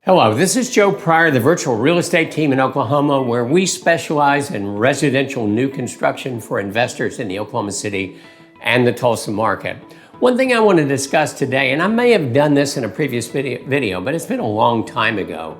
Hello, this is Joe Pryor, the virtual real estate team in Oklahoma, where we specialize in residential new construction for investors in the Oklahoma City and the Tulsa market. One thing I want to discuss today, and I may have done this in a previous video, but it's been a long time ago,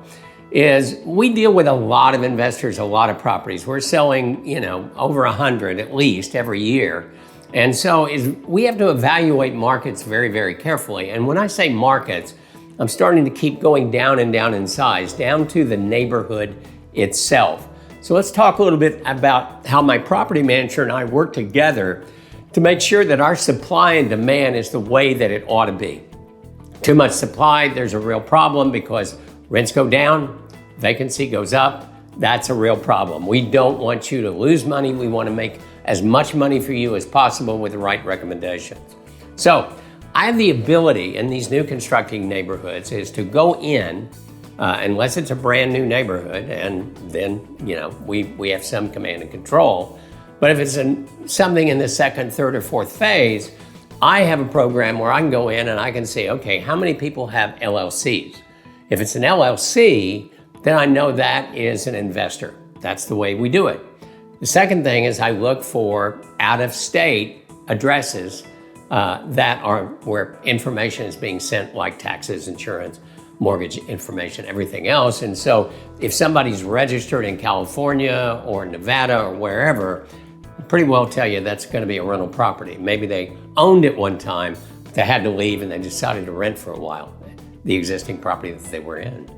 is we deal with a lot of investors, a lot of properties. We're selling, over 100 at least every year. And so we have to evaluate markets very, very carefully. And when I say markets, I'm starting to keep going down and down in size, down to the neighborhood itself. So let's talk a little bit about how my property manager and I work together to make sure that our supply and demand is the way that it ought to be. Too much supply, there's a real problem because rents go down, vacancy goes up. That's a real problem. We don't want you to lose money. We want to make as much money for you as possible with the right recommendations. So I have the ability in these new constructing neighborhoods is to go in, unless it's a brand new neighborhood, and then, we have some command and control. But if it's something in the second, third, or fourth phase, I have a program where I can go in and I can say, okay, how many people have LLCs? If it's an LLC, then I know that is an investor. That's the way we do it. The second thing is I look for out-of-state addresses that are where information is being sent, like taxes, insurance, mortgage information, everything else. And so if somebody's registered in California or Nevada or wherever, I pretty well tell you that's going to be a rental property. Maybe they owned it one time, they had to leave and they decided to rent for a while, the existing property that they were in.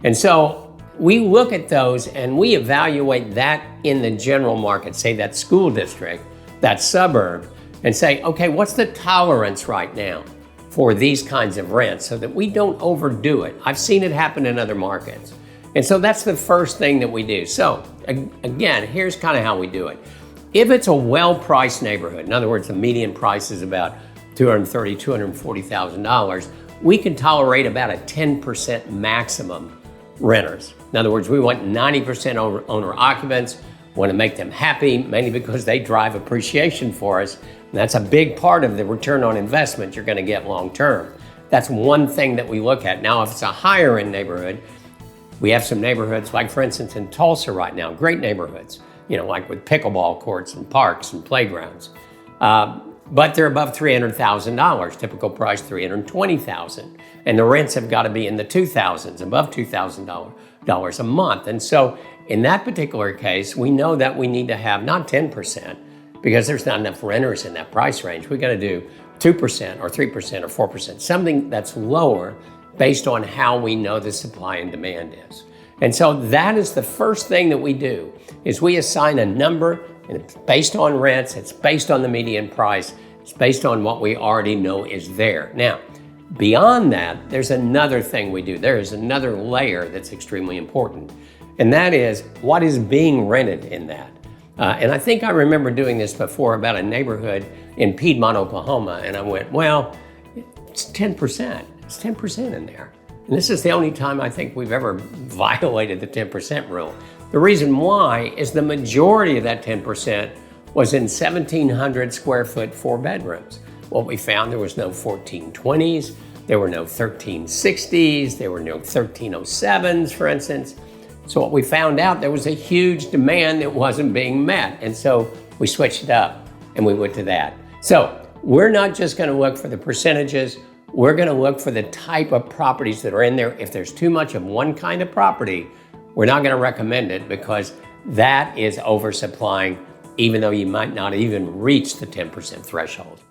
And so we look at those and we evaluate that in the general market, say that school district, that suburb, and say, okay, what's the tolerance right now for these kinds of rents so that we don't overdo it? I've seen it happen in other markets. And so that's the first thing that we do. So again, here's kind of how we do it. If it's a well-priced neighborhood, in other words, the median price is about $230,000, $240,000, we can tolerate about a 10% maximum renters. In other words, we want 90% owner occupants, want to make them happy, mainly because they drive appreciation for us. And that's a big part of the return on investment you're going to get long term. That's one thing that we look at. Now, if it's a higher end neighborhood, we have some neighborhoods, like for instance in Tulsa right now, great neighborhoods, like with pickleball courts and parks and playgrounds. But they're above $300,000, typical price $320,000. And the rents have got to be in the 2,000s, above $2,000 a month. And so in that particular case, we know that we need to have not 10%, because there's not enough renters in that price range. We got to do 2% or 3% or 4%, something that's lower based on how we know the supply and demand is. And so that is the first thing that we do, is we assign a number, and it's based on rents, it's based on the median price, it's based on what we already know is there. Now, beyond that, there's another thing we do. There is another layer that's extremely important, and that is what is being rented in that. And I think I remember doing this before about a neighborhood in Piedmont, Oklahoma, and I went, well, it's 10%. It's 10% in there. And this is the only time I think we've ever violated the 10% rule. The reason why is the majority of that 10% was in 1,700 square foot 4 bedrooms. What we found, there was no 1420s, there were no 1360s, there were no 1307s, for instance. So what we found out, there was a huge demand that wasn't being met. And so we switched it up and we went to that. So we're not just going to look for the percentages, we're going to look for the type of properties that are in there. If there's too much of one kind of property, we're not going to recommend it, because that is oversupplying, even though you might not even reach the 10% threshold.